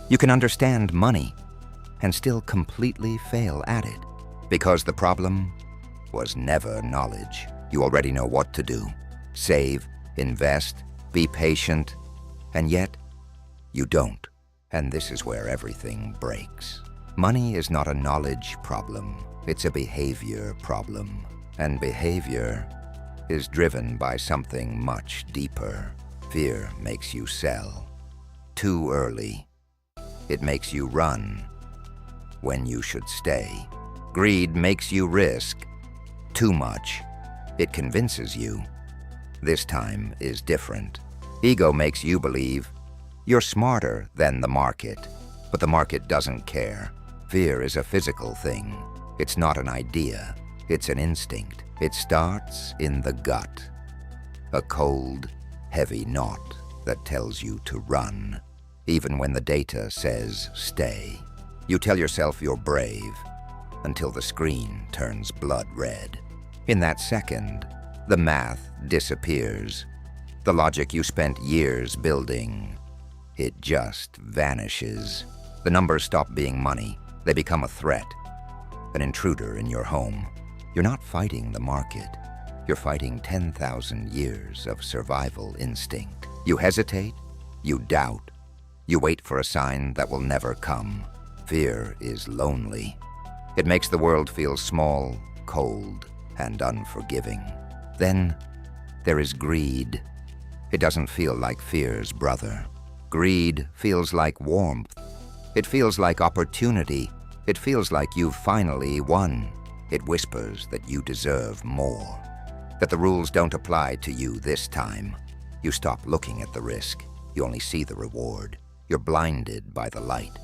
You can understand money and still completely fail at it because the problem was never knowledge. You already know what to do. Save, invest, be patient, and yet you don't. And this is where everything breaks. Money is not a knowledge problem. It's a behavior problem. And behavior is driven by something much deeper. Fear makes you sell too early. It makes you run when you should stay. Greed makes you risk too much. It convinces you this time is different. Ego makes you believe you're smarter than the market, but the market doesn't care. Fear is a physical thing. It's not an idea. It's an instinct. It starts in the gut. A cold, heavy knot that tells you to run, even when the data says stay. You tell yourself you're brave until the screen turns blood red. In that second, the math disappears. The logic you spent years building, it just vanishes. The numbers stop being money. They become a threat, an intruder in your home. You're not fighting the market. You're fighting 10,000 years of survival instinct. You hesitate, you doubt, you wait for a sign that will never come. Fear is lonely. It makes the world feel small, cold, and unforgiving. Then there is greed. It doesn't feel like fear's brother. Greed feels like warmth. It feels like opportunity. It feels like you've finally won. It whispers that you deserve more, that the rules don't apply to you this time. You stop looking at the risk. You only see the reward. You're blinded by the light.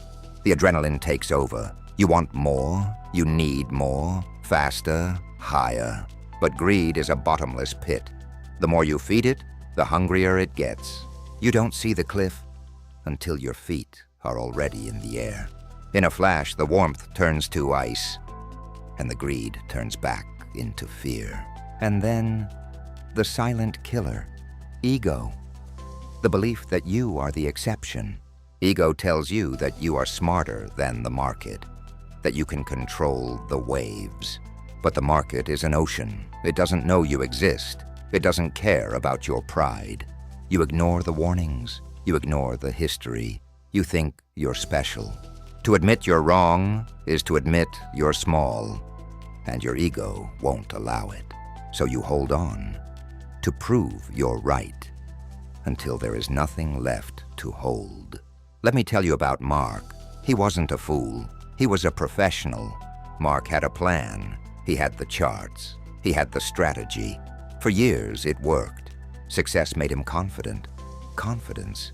The adrenaline takes over. You want more. You need more. Faster. Higher. But greed is a bottomless pit. The more you feed it, the hungrier it gets. You don't see the cliff until your feet are already in the air. In a flash, the warmth turns to ice, and the greed turns back into fear. And then, the silent killer, ego. The belief that you are the exception. Ego tells you that you are smarter than the market, that you can control the waves. But the market is an ocean. It doesn't know you exist. It doesn't care about your pride. You ignore the warnings. You ignore the history. You think you're special. To admit you're wrong is to admit you're small, and your ego won't allow it. So you hold on to prove you're right until there is nothing left to hold. Let me tell you about Mark. He wasn't a fool. He was a professional. Mark had a plan. He had the charts. He had the strategy. For years, it worked. Success made him confident. Confidence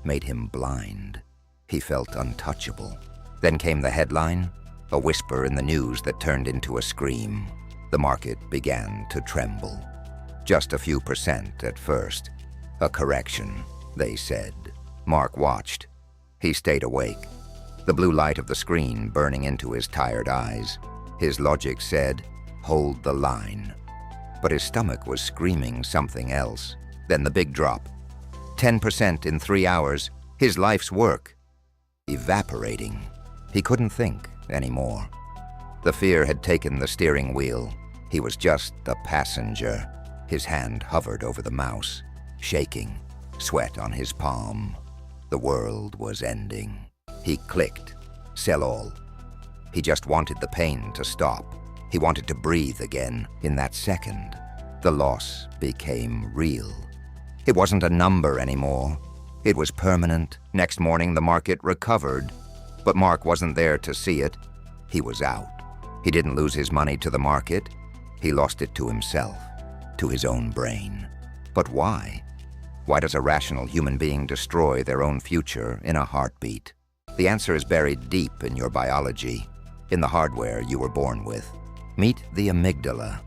made him blind. He felt untouchable. Then came the headline, a whisper in the news that turned into a scream. The market began to tremble. Just a few percent at first. A correction, they said. Mark watched. He stayed awake. The blue light of the screen burning into his tired eyes. His logic said, hold the line. But his stomach was screaming something else. Then the big drop. 10% in 3 hours. His life's work evaporating. He couldn't think anymore. The fear had taken the steering wheel. He was just a passenger. His hand hovered over the mouse, shaking, sweat on his palm. The world was ending. He clicked. Sell all. He just wanted the pain to stop. He wanted to breathe again. In that second, the loss became real. It wasn't a number anymore. It was permanent. Next morning, the market recovered. But Mark wasn't there to see it. He was out. He didn't lose his money to the market. He lost it to himself, to his own brain. But why? Why does a rational human being destroy their own future in a heartbeat? The answer is buried deep in your biology, in the hardware you were born with. Meet the amygdala,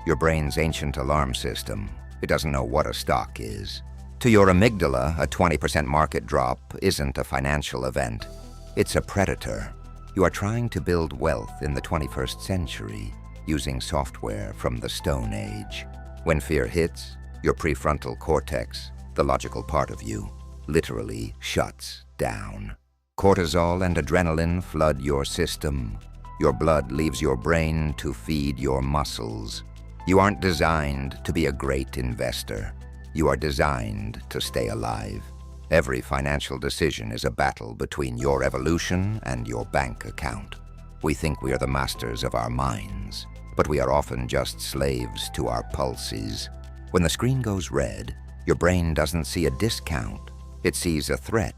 your brain's ancient alarm system. It doesn't know what a stock is. To your amygdala, a 20% market drop isn't a financial event. It's a predator. You are trying to build wealth in the 21st century using software from the Stone Age. When fear hits, your prefrontal cortex, the logical part of you, literally shuts down. Cortisol and adrenaline flood your system. Your blood leaves your brain to feed your muscles. You aren't designed to be a great investor. You are designed to stay alive. Every financial decision is a battle between your evolution and your bank account. We think we are the masters of our minds, but we are often just slaves to our pulses. When the screen goes red, your brain doesn't see a discount. It sees a threat.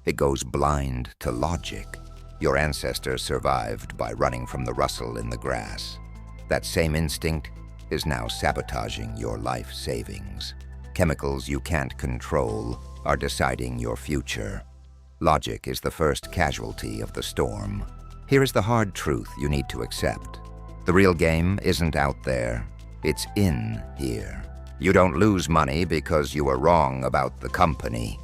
It goes blind to logic. Your ancestors survived by running from the rustle in the grass. That same instinct is now sabotaging your life savings. Chemicals you can't control are deciding your future. Logic is the first casualty of the storm. Here is the hard truth you need to accept. The real game isn't out there. It's in here. You don't lose money because you were wrong about the company.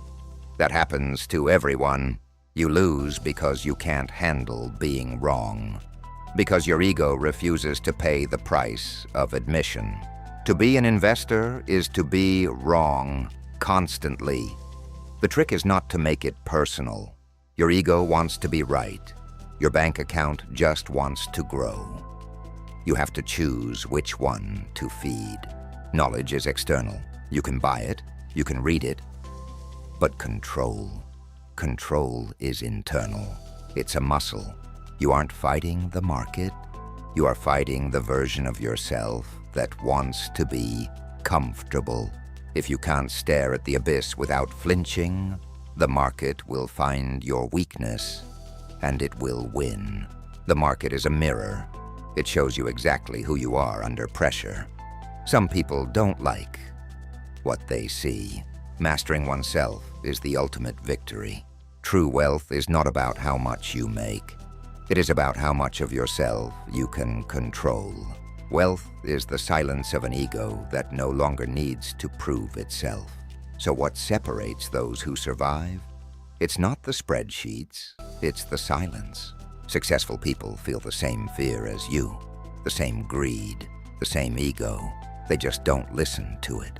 That happens to everyone. You lose because you can't handle being wrong. Because your ego refuses to pay the price of admission. To be an investor is to be wrong constantly. The trick is not to make it personal. Your ego wants to be right. Your bank account just wants to grow. You have to choose which one to feed. Knowledge is external. You can buy it, you can read it, but control is internal. It's a muscle. You aren't fighting the market. You are fighting the version of yourself that wants to be comfortable. If you can't stare at the abyss without flinching, the market will find your weakness, and it will win. The market is a mirror. It shows you exactly who you are under pressure. Some people don't like what they see. Mastering oneself is the ultimate victory. True wealth is not about how much you make. It is about how much of yourself you can control. Wealth is the silence of an ego that no longer needs to prove itself. So what separates those who survive? It's not the spreadsheets, it's the silence. Successful people feel the same fear as you, the same greed, the same ego. They just don't listen to it.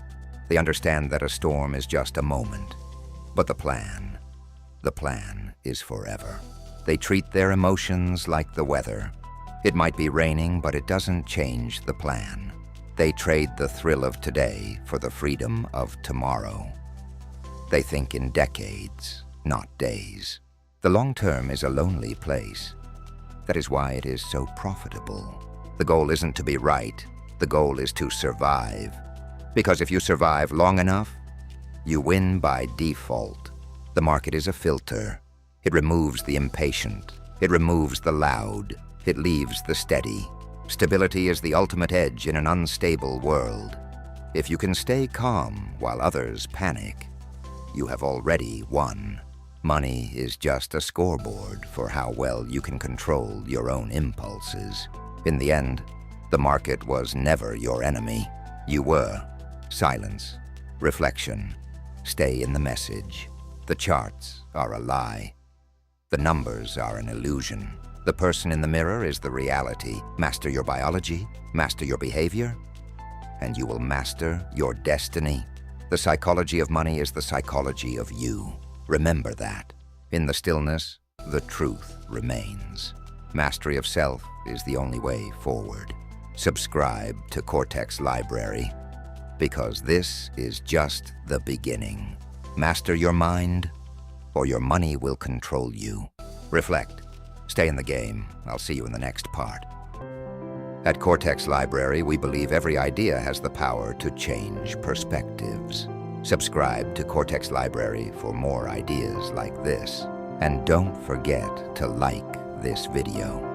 They understand that a storm is just a moment, but the plan is forever. They treat their emotions like the weather. It might be raining, but it doesn't change the plan. They trade the thrill of today for the freedom of tomorrow. They think in decades, not days. The long term is a lonely place. That is why it is so profitable. The goal isn't to be right. The goal is to survive. Because if you survive long enough, you win by default. The market is a filter. It removes the impatient. It removes the loud. It leaves the steady. Stability is the ultimate edge in an unstable world. If you can stay calm while others panic, you have already won. Money is just a scoreboard for how well you can control your own impulses. In the end, the market was never your enemy. You were. Silence. Reflection. Stay in the message. The charts are a lie. The numbers are an illusion. The person in the mirror is the reality. Master your biology, master your behavior, and you will master your destiny. The psychology of money is the psychology of you. Remember that. In the stillness, the truth remains. Mastery of self is the only way forward. Subscribe to Cortex Library, because this is just the beginning. Master your mind, or your money will control you. Reflect. Stay in the game. I'll see you in the next part. At Cortex Library, we believe every idea has the power to change perspectives. Subscribe to Cortex Library for more ideas like this. And don't forget to like this video.